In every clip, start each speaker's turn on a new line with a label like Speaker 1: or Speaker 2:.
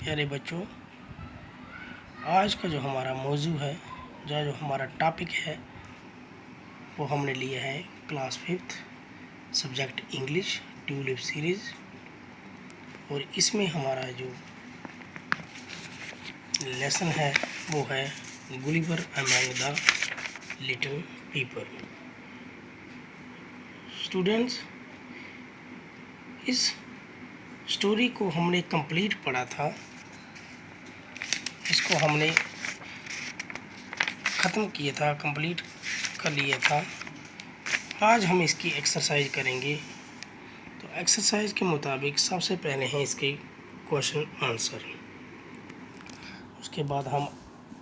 Speaker 1: प्यारे बच्चों, आज का जो हमारा मौजू है, जो हमारा टॉपिक है, वो हमने लिया है class 5 subject English tulip series. और इसमें हमारा जो लेसन है वो है Gulliver among the little people. Students, इस स्टोरी को हमने कंप्लीट पढ़ा था, इसको हमने ख़त्म किया था, कंप्लीट कर लिया था। आज हम इसकी एक्सरसाइज करेंगे। तो एक्सरसाइज के मुताबिक सबसे पहले हैं इसके क्वेश्चन आंसर, उसके बाद हम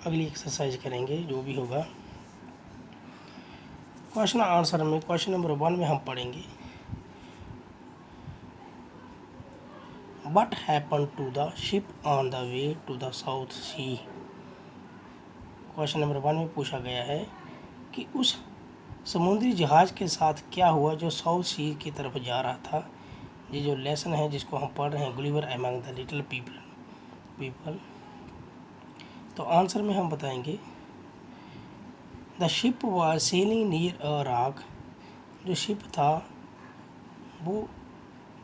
Speaker 1: अगली एक्सरसाइज करेंगे जो भी होगा। क्वेश्चन आंसर में क्वेश्चन नंबर 1 में हम पढ़ेंगे what happen to the ship on the way to the south sea. Question number 1 में पूछा गया है कि उस समुद्री जहाज़ के साथ क्या हुआ जो साउथ सी की तरफ जा रहा था। ये जो लेसन है जिसको हम पढ़ रहे हैं Gulliver among the little people. तो आंसर में हम बताएंगे the ship was selling near a rock. जो शिप था वो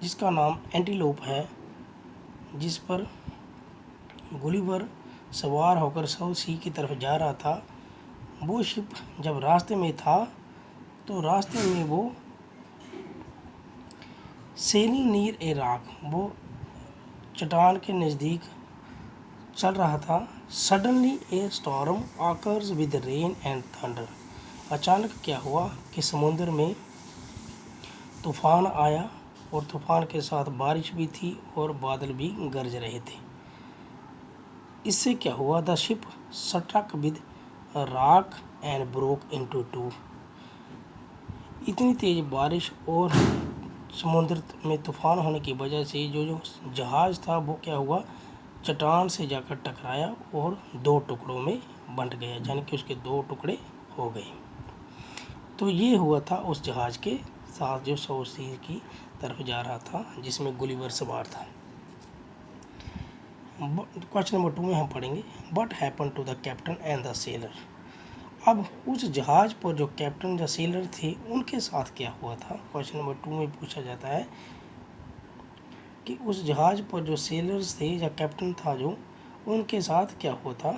Speaker 1: जिसका नाम एंटीलोप है, जिस पर गुलिवर सवार होकर साउथ सी की तरफ जा रहा था, वो शिप जब रास्ते में था तो रास्ते में वो सेलिंग नियर ए रॉक, वो चट्टान के नज़दीक चल रहा था। Suddenly A storm occurs with rain and thunder. अचानक क्या हुआ कि समुद्र में तूफान आया और तूफान के साथ बारिश भी थी और बादल भी गरज रहे थे। इससे क्या हुआ the ship struck with rock and broke into two. इतनी तेज बारिश और समुद्र में तूफान होने की वजह से जो जहाज़ था वो क्या हुआ, चट्टान से जाकर टकराया और 2 टुकड़ों में बंट गया, यानी कि उसके 2 टुकड़े हो गए। तो ये हुआ था उस जहाज़ के साथ जो साउथ सी की तरफ जा रहा था, जिसमें गुलिवर सवार था। क्वेश्चन नंबर 2 में हम पढ़ेंगे what happen to the captain and the sailor. अब उस जहाज़ पर जो कैप्टन या सेलर थे उनके साथ क्या हुआ था। क्वेश्चन नंबर 2 में पूछा जाता है कि उस जहाज़ पर जो सेलर्स थे या कैप्टन था जो, उनके साथ क्या हुआ था।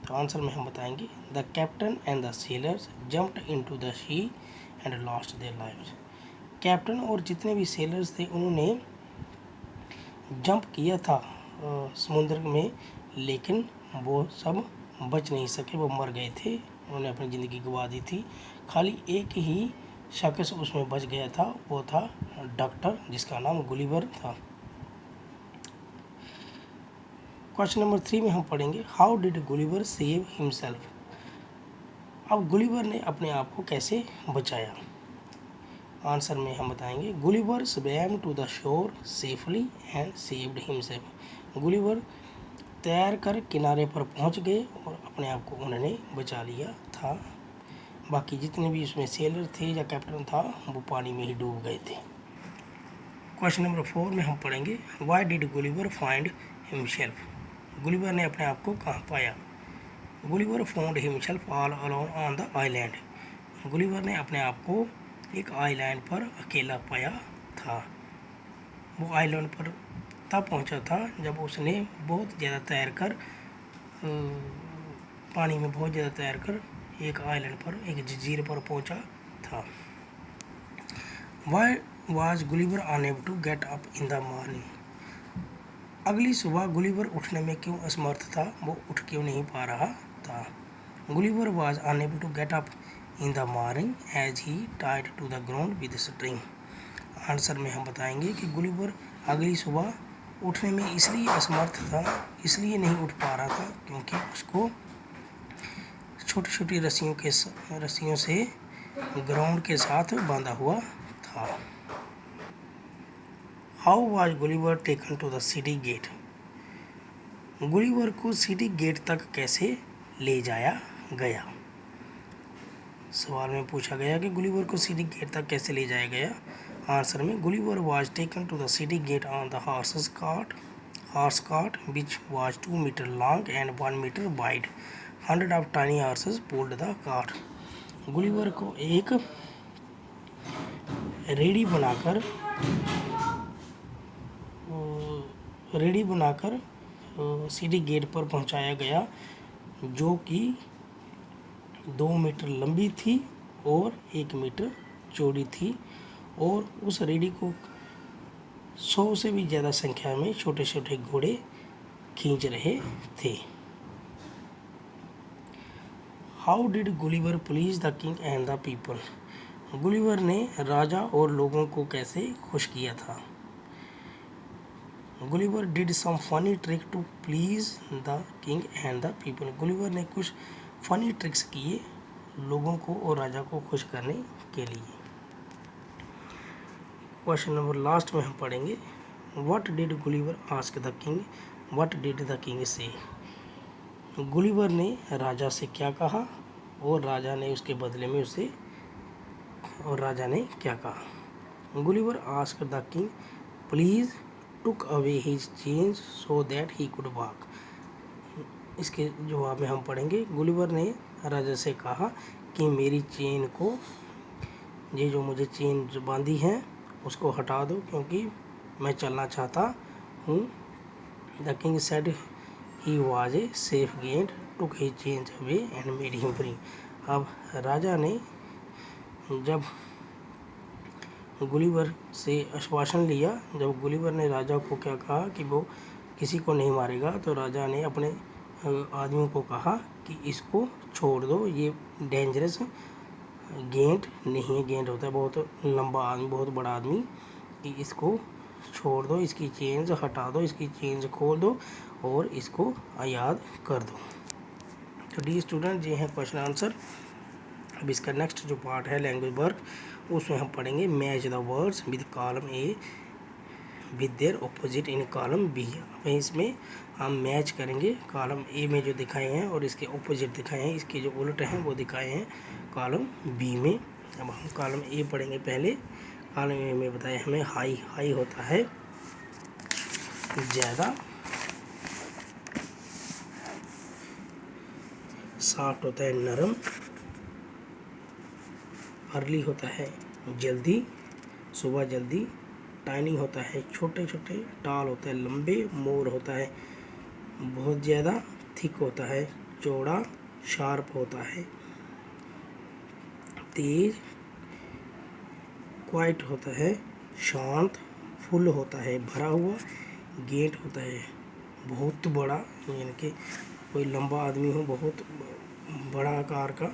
Speaker 1: तो आंसर में हम बताएंगे the captain and the sailors jumped into the sea and lost their lives. Captain और जितने भी सेलर्स थे उन्होंने जंप किया था समुद्र में, लेकिन वो सब बच नहीं सके, वो मर गए थे, उन्होंने अपनी ज़िंदगी गंवा दी थी। खाली एक ही शख्स उसमें बच गया था, वो था डॉक्टर, जिसका नाम गुलिवर था। क्वेश्चन नंबर 3 में हम पढ़ेंगे how did Gulliver save himself. अब गुलिवर ने अपने आप को कैसे बचाया। आंसर में हम बताएंगे Gulliver swam to the shore safely and saved himself. Gulliver तैर कर किनारे पर पहुंच गए और अपने आप को उन्होंने बचा लिया था। बाकी जितने भी उसमें सेलर थे या कैप्टन था वो पानी में ही डूब गए थे। क्वेश्चन नंबर 4 में हम पढ़ेंगे why did Gulliver find himself. Gulliver ने अपने आप को कहाँ पाया। Gulliver found himself all alone on the island. Gulliver ने अपने आप को एक आइलैंड पर अकेला पाया था। वो आइलैंड पर तब पहुंचा था जब उसने बहुत ज़्यादा तैर कर पानी में बहुत ज़्यादा तैर कर एक आइलैंड पर, एक जजीरे पर पहुंचा था। Why was Gulliver unable to get up in the morning. अगली सुबह गुलिवर उठने में क्यों असमर्थ था, वो उठ क्यों नहीं पा रहा था। Gulliver was unable to get up in the morning as he tied to the ground with string. Answer में हम बताएंगे कि गुलिवर अगली सुबह उठने में इसलिए असमर्थ था, इसलिए नहीं उठ पा रहा था क्योंकि उसको छोटी छोटी रस्सियों से ग्राउंड के साथ बांधा हुआ था। How was Gulliver taken to the city gate. Gulliver को सिटी गेट तक कैसे ले जाया गया। सवाल में पूछा गया कि गुलिवर को सिटी गेट तक कैसे ले जाया गया। आंसर में Gulliver was taken to the city gate on the horses cart horse cart which was 2 meter long and 1 meter wide. 100 of tiny horses pulled the cart. Gulliver को एक ready बनाकर city gate पर पहुंचाया गया, जो कि 2 metre लंबी थी और 1 मीटर चौड़ी थी, और उस रेडी को 100 से भी ज़्यादा संख्या में छोटे छोटे घोड़े खींच रहे थे। How did Gulliver please the king and the people? Gulliver ने राजा और लोगों को कैसे खुश किया था? Gulliver did some funny trick to please the king and the people. Gulliver ने कुछ फनी ट्रिक्स किए लोगों को और राजा को खुश करने के लिए। क्वेश्चन नंबर लास्ट में हम पढ़ेंगे, what did Gulliver ask the king, what did the king से? गुलिवर ने राजा से क्या कहा और राजा ने उसके बदले में उसे और राजा ने क्या कहा? Gulliver ask the king please took away his chain so that he could walk. इसके जवाब में हम पढ़ेंगे, गुलिवर ने राजा से कहा कि मेरी चेन को, ये जो मुझे चेन जो बांधी है उसको हटा दो, क्योंकि मैं चलना चाहता हूँ। The king said he was a safe gate, took his chain away and made him free. अब राजा ने जब गुलिवर से आश्वासन लिया, जब गुलिवर ने राजा को क्या कहा कि वो किसी को नहीं मारेगा, तो राजा ने अपने आदमियों को कहा कि इसको छोड़ दो, ये डेंजरस गेंट नहीं है। गेंट होता है बहुत लंबा आदमी, बहुत बड़ा आदमी, कि इसको छोड़ दो, इसकी चेन्स हटा दो, इसकी चेन्स खोल दो और इसको आज़ाद कर दो। तो डी स्टूडेंट, ये है क्वेश्चन आंसर। अब इसका नेक्स्ट जो पार्ट है लैंग्वेज वर्क, उसमें हम पढ़ेंगे match the words with column A with their opposite in column B. अब इसमें हम मैच करेंगे कॉलम ए में जो दिखाए हैं और इसके ऑपोजिट दिखाए हैं, इसके जो उलट हैं वो दिखाए हैं कॉलम बी में। अब हम कॉलम ए पढ़ेंगे पहले। कॉलम ए में बताया हमें हाई, हाई होता है ज़्यादा, सॉफ्ट होता है नरम, अर्ली होता है जल्दी, सुबह जल्दी, टाइनी होता है छोटे छोटे, टाल होता है लंबे, मोर होता है बहुत ज़्यादा, थिक होता है चौड़ा, शार्प होता है तेज, क्वाइट होता है शांत, फुल होता है भरा हुआ, गेट होता है बहुत बड़ा, यानी कि कोई लंबा आदमी हो, बहुत बड़ा आकार का,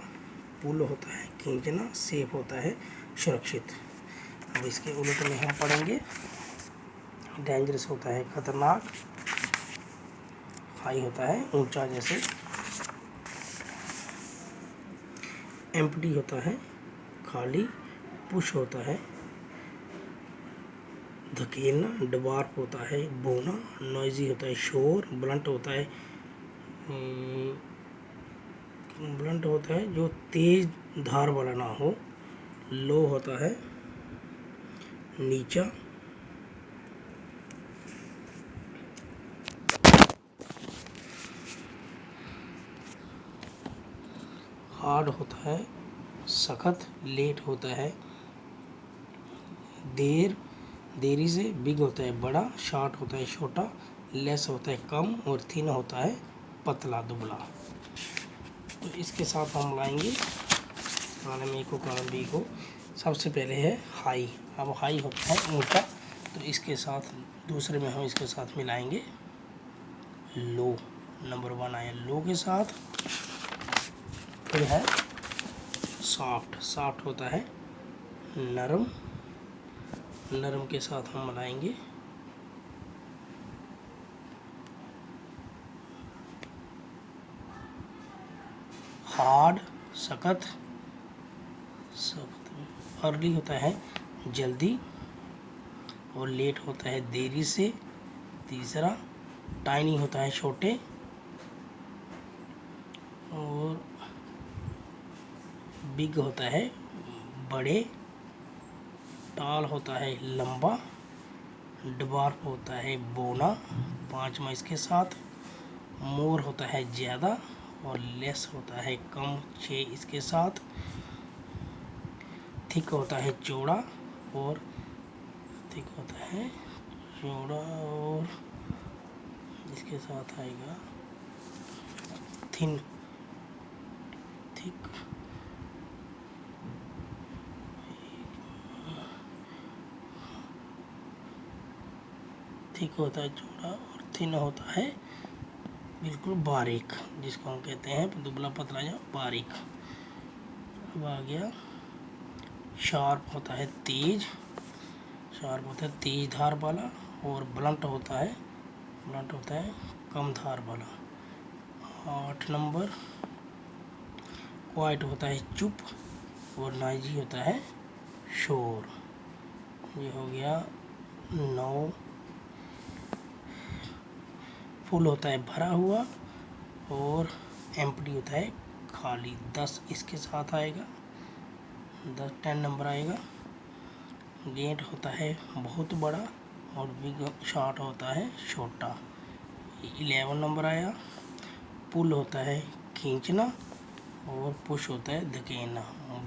Speaker 1: पुल होता है खींचना, सेफ होता है सुरक्षित। अब इसके उलट में हम पढ़ेंगे, डेंजरस होता है खतरनाक, हाई होता है ऊंचा जैसे, एम्प्टी होता है खाली, पुश होता है धकेलना, डवार्फ होता है बोना, नॉइजी होता है शोर, ब्लंट होता है जो तेज धार वाला ना हो, लो होता है नीचा, हार्ड होता है सख्त, लेट होता है देरी से, बिग होता है बड़ा, शॉर्ट होता है छोटा, लेस होता है कम और थिन होता है पतला दुबला। तो इसके साथ हम लाएंगे कॉलम ए को कॉलम बी को। सबसे पहले है हाई। अब हाई होता है ऊंचा, तो इसके साथ दूसरे में हम इसके साथ मिलाएंगे लो। नंबर 1 आया लो के साथ। फिर है सॉफ्ट, सॉफ्ट होता है नरम, नरम के साथ हम मिलाएंगे हार्ड, सख्त, अर्ली होता है जल्दी और लेट होता है देरी से। तीसरा टाइनी होता है छोटे और बिग होता है बड़े। टाल होता है लंबा, ड्वार्फ होता है बौना 5वां इसके साथ, मोर होता है ज़्यादा और लेस होता है कम 6 इसके साथ, थिक होता है चौड़ा और थिक होता है चौड़ा और इसके साथ आएगा थिन, थिक, थिक होता है चौड़ा और थिन होता है बिल्कुल बारीक, जिसको हम कहते हैं दुबला पतला या बारीक। अब आ गया शार्प होता है तेज, शार्प होता है तेज धार वाला, और ब्लंट होता है कम धार वाला। 8 नंबर क्वाइट होता है चुप और नॉइजी होता है शोर। ये हो गया 9। फुल होता है भरा हुआ और एम्प्टी होता है खाली। 10 इसके साथ आएगा, 10 नंबर आएगा। गेंट होता है बहुत बड़ा और बिग शॉट होता है छोटा। 11 नंबर आया। पुल होता है खींचना और पुश होता है धकेलना।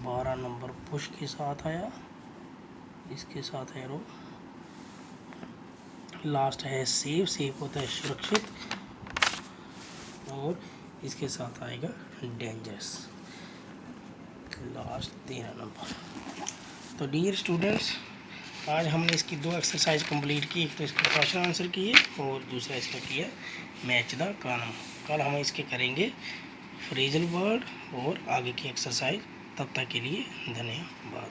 Speaker 1: 12 नंबर पुश के साथ आया, इसके साथ एरो। लास्ट है सेव, सेव होता है सुरक्षित और इसके साथ आएगा डेंजरस। Last 13 number. तो डियर स्टूडेंट्स, आज हमने इसकी 2 एक्सरसाइज कंप्लीट की। एक तो इसका क्वेश्चन आंसर किए और दूसरा इसका किया मैच द कॉलम। कल हम इसके करेंगे फ्रेजल वर्ड और आगे की एक्सरसाइज। तब तक के लिए धन्यवाद।